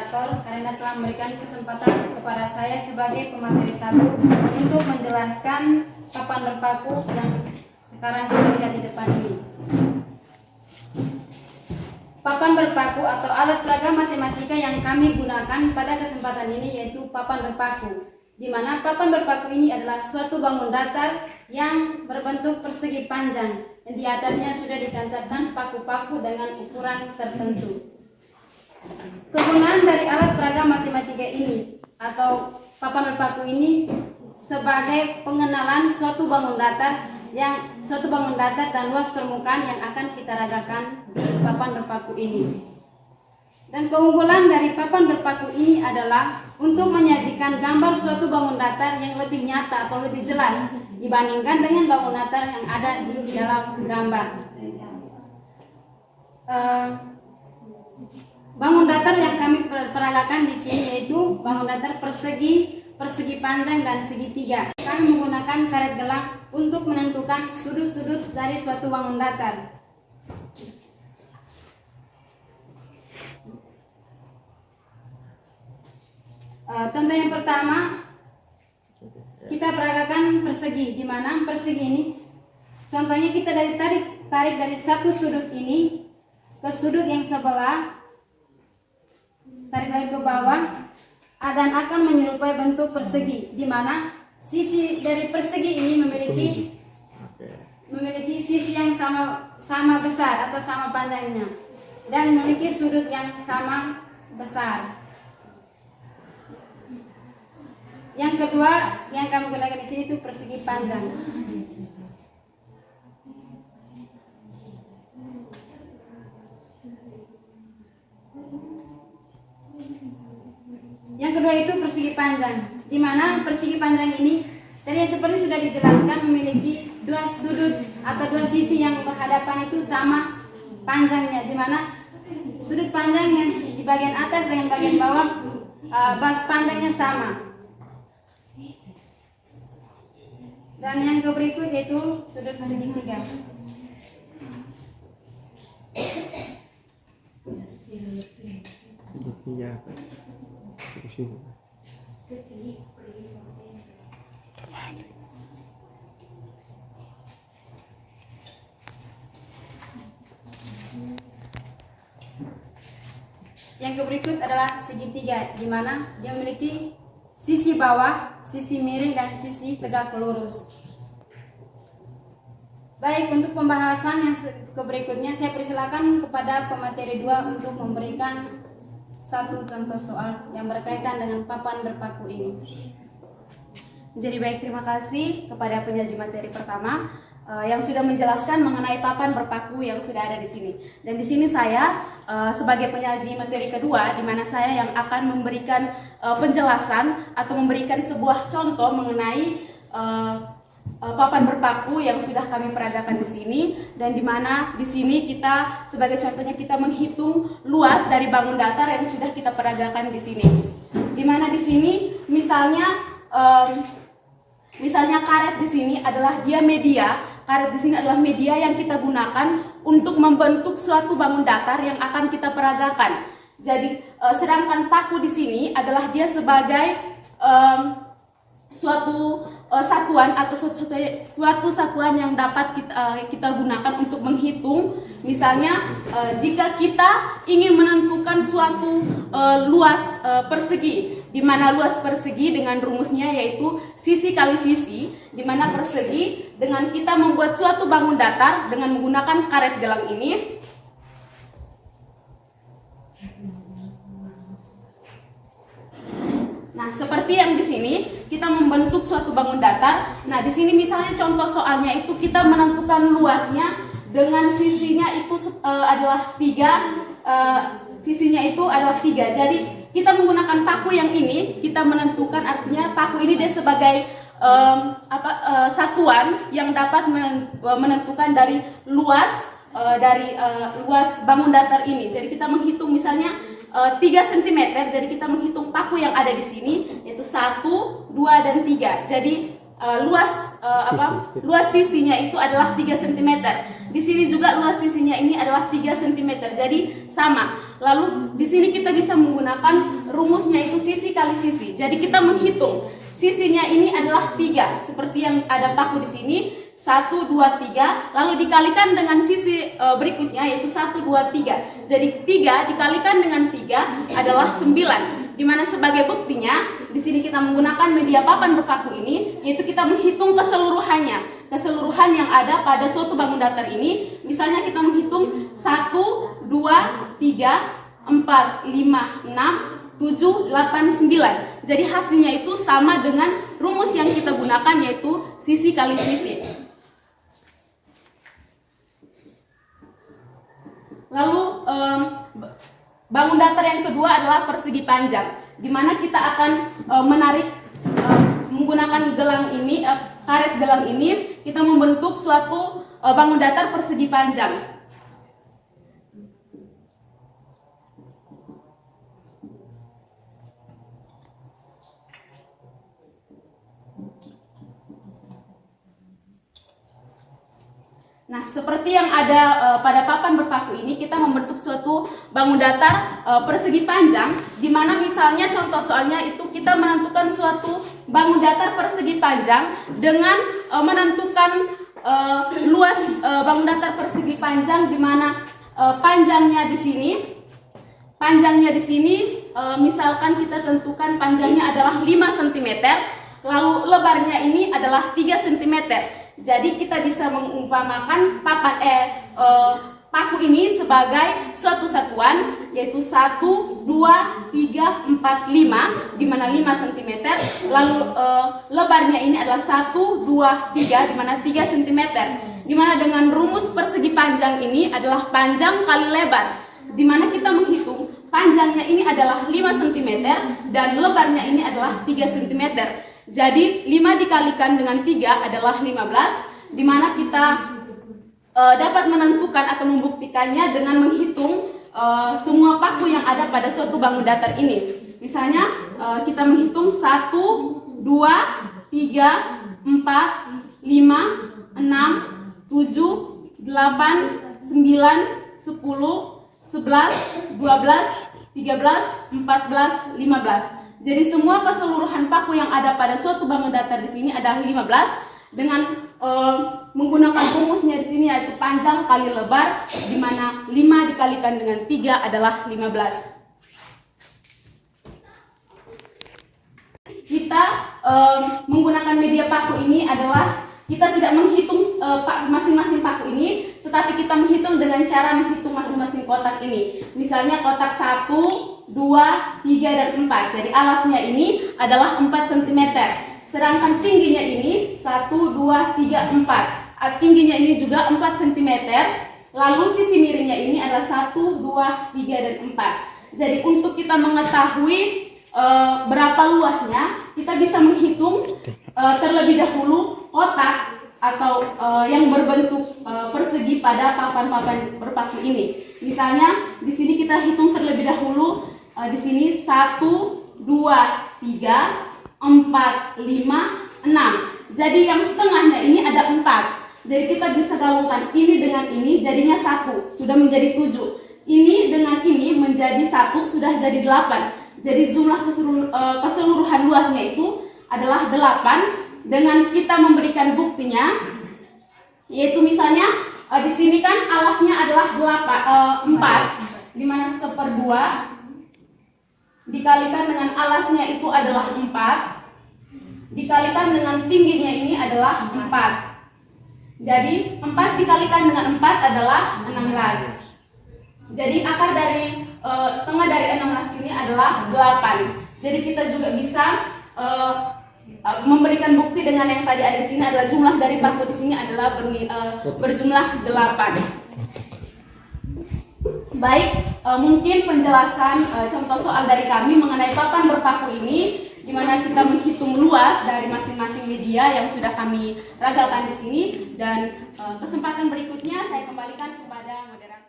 moderator karena telah memberikan kesempatan kepada saya sebagai pemateri 1 untuk menjelaskan papan berpaku yang sekarang kita lihat di depan ini. Papan berpaku atau alat peraga matematika yang kami gunakan pada kesempatan ini yaitu papan berpaku, di mana papan berpaku ini adalah suatu bangun datar yang berbentuk persegi panjang dan di atasnya sudah ditancapkan paku-paku dengan ukuran tertentu. Kegunaan dari alat peraga matematika ini atau papan berpaku ini sebagai pengenalan suatu bangun datar dan luas permukaan yang akan kita ragakan di papan berpaku ini. Dan keunggulan dari papan berpaku ini adalah untuk menyajikan gambar suatu bangun datar yang lebih nyata atau lebih jelas dibandingkan dengan bangun datar yang ada di dalam gambar. Bangun datar yang kami peragakan di sini yaitu bangun datar persegi panjang dan segitiga. Kami menggunakan karet gelang untuk menentukan sudut-sudut dari suatu bangun datar. Contoh yang pertama, kita peragakan persegi, di mana persegi ini contohnya kita tarik dari satu sudut ini ke sudut yang sebelah, tarik lagi ke bawah, dan akan menyerupai bentuk persegi, di mana sisi dari persegi ini memiliki sisi yang sama besar atau sama panjangnya dan memiliki sudut yang sama besar. Yang kedua yang kami gunakan di sini itu persegi panjang. Yang kedua itu persegi panjang, di mana persegi panjang ini tadi seperti sudah dijelaskan memiliki dua sudut atau dua sisi yang berhadapan itu sama panjangnya, di mana sudut panjang yang di bagian atas dengan bagian bawah panjangnya sama. Dan yang berikut yaitu sudut segitiga. Segitiga. Yang berikut adalah segitiga, di mana dia memiliki sisi bawah, sisi miring, dan sisi tegak lurus. Baik, untuk pembahasan yang berikutnya saya persilakan kepada pemateri 2 untuk memberikan satu contoh soal yang berkaitan dengan papan berpaku ini. Jadi baik, terima kasih kepada penyaji materi pertama yang sudah menjelaskan mengenai papan berpaku yang sudah ada di sini. Dan di sini saya sebagai penyaji materi kedua, di mana saya yang akan memberikan penjelasan atau memberikan sebuah contoh mengenai papan berpaku yang sudah kami peragakan di sini, dan di mana di sini kita sebagai contohnya kita menghitung luas dari bangun datar yang sudah kita peragakan di sini. Di mana di sini misalnya karet di sini adalah dia media. Karet di sini adalah media yang kita gunakan untuk membentuk suatu bangun datar yang akan kita peragakan. Jadi sedangkan paku di sini adalah dia sebagai suatu satuan atau suatu satuan yang dapat kita gunakan untuk menghitung. Misalnya jika kita ingin menentukan suatu luas persegi, di mana luas persegi dengan rumusnya yaitu sisi kali sisi, di mana persegi dengan kita membuat suatu bangun datar dengan menggunakan karet gelang ini. Nah, seperti yang di sini kita membentuk suatu bangun datar. Nah, di sini misalnya contoh soalnya itu kita menentukan luasnya dengan sisinya itu adalah 3. Sisinya itu adalah 3. Jadi kita menggunakan paku yang ini, kita menentukan, artinya paku ini dia sebagai satuan yang dapat menentukan dari luas luas bangun datar ini. Jadi kita menghitung misalnya 3 cm, jadi kita menghitung paku yang ada di sini yaitu 1, 2, dan 3. Jadi luas sisinya itu adalah 3 cm. Di sini juga luas sisinya ini adalah 3 cm. Jadi sama. Lalu di sini kita bisa menggunakan rumusnya itu sisi kali sisi. Jadi kita menghitung sisinya ini adalah 3, seperti yang ada paku di sini, 1, 2, 3, lalu dikalikan dengan sisi berikutnya yaitu 1, 2, 3. Jadi 3 dikalikan dengan 3 adalah 9. Dimana sebagai buktinya di sini kita menggunakan media papan berpaku ini, yaitu kita menghitung keseluruhannya, keseluruhan yang ada pada suatu bangun datar ini. Misalnya kita menghitung 1, 2, 3, 4, 5, 6, 7, 8, 9. Jadi hasilnya itu sama dengan rumus yang kita gunakan, yaitu sisi kali sisi. Lalu bangun datar yang kedua adalah persegi panjang, di mana kita akan menarik menggunakan gelang ini, karet gelang ini, kita membentuk suatu bangun datar persegi panjang. Nah, seperti yang ada pada papan berpaku ini, kita membentuk suatu bangun datar persegi panjang, di mana misalnya contoh soalnya itu kita menentukan suatu bangun datar persegi panjang dengan menentukan luas bangun datar persegi panjang, di mana panjangnya di sini, misalkan kita tentukan panjangnya adalah 5 cm, lalu lebarnya ini adalah 3 cm. Jadi kita bisa mengumpamakan paku ini sebagai suatu satuan, yaitu 1, 2, 3, 4, 5, di mana 5 cm. Lalu lebarnya ini adalah 1, 2, 3, di mana 3 cm. Di mana dengan rumus persegi panjang ini adalah panjang kali lebar, di mana kita menghitung panjangnya ini adalah 5 cm dan lebarnya ini adalah 3 cm. Jadi 5 dikalikan dengan 3 adalah 15, di mana kita dapat menentukan atau membuktikannya dengan menghitung semua paku yang ada pada suatu bangun datar ini. Misalnya kita menghitung 1, 2, 3, 4, 5, 6, 7, 8, 9, 10, 11, 12, 13, 14, 15. Jadi semua keseluruhan paku yang ada pada suatu bangun datar di sini adalah 15, dengan menggunakan rumusnya di sini yaitu panjang kali lebar, di mana 5 dikalikan dengan 3 adalah 15. Kita menggunakan media paku ini adalah kita tidak menghitung masing-masing paku ini, tetapi kita menghitung dengan cara menghitung masing-masing kotak ini. Misalnya kotak 1, 2, 3, dan 4. Jadi alasnya ini adalah 4 cm. Sedangkan tingginya ini 1, 2, 3, 4. Tingginya ini juga 4 cm. Lalu sisi miringnya ini adalah 1, 2, 3, dan 4. Jadi untuk kita mengetahui berapa luasnya, kita bisa menghitung terlebih dahulu kotak atau yang berbentuk persegi pada papan-papan berpaku ini. Misalnya di sini kita hitung terlebih dahulu. Di sini 1, 2, 3, 4, 5, 6. Jadi yang setengahnya ini ada 4. Jadi kita bisa gabungkan ini dengan ini, jadinya 1, sudah menjadi 7. Ini dengan ini menjadi 1, sudah jadi 8. Jadi jumlah keseluruhan luasnya itu adalah 8. Dengan kita memberikan buktinya, yaitu misalnya di sini kan alasnya adalah 4, di mana 1/2 dikalikan dengan alasnya itu adalah 4, dikalikan dengan tingginya ini adalah 4. Jadi 4 dikalikan dengan 4 adalah 16. Jadi akar dari setengah dari 16 ini adalah 8. Jadi kita juga bisa memberikan bukti dengan yang tadi ada di sini adalah jumlah dari paku di sini adalah berjumlah 8. Baik, mungkin penjelasan contoh soal dari kami mengenai papan berpaku ini, di mana kita menghitung luas dari masing-masing media yang sudah kami ragakan di sini, dan kesempatan berikutnya saya kembalikan kepada moderator.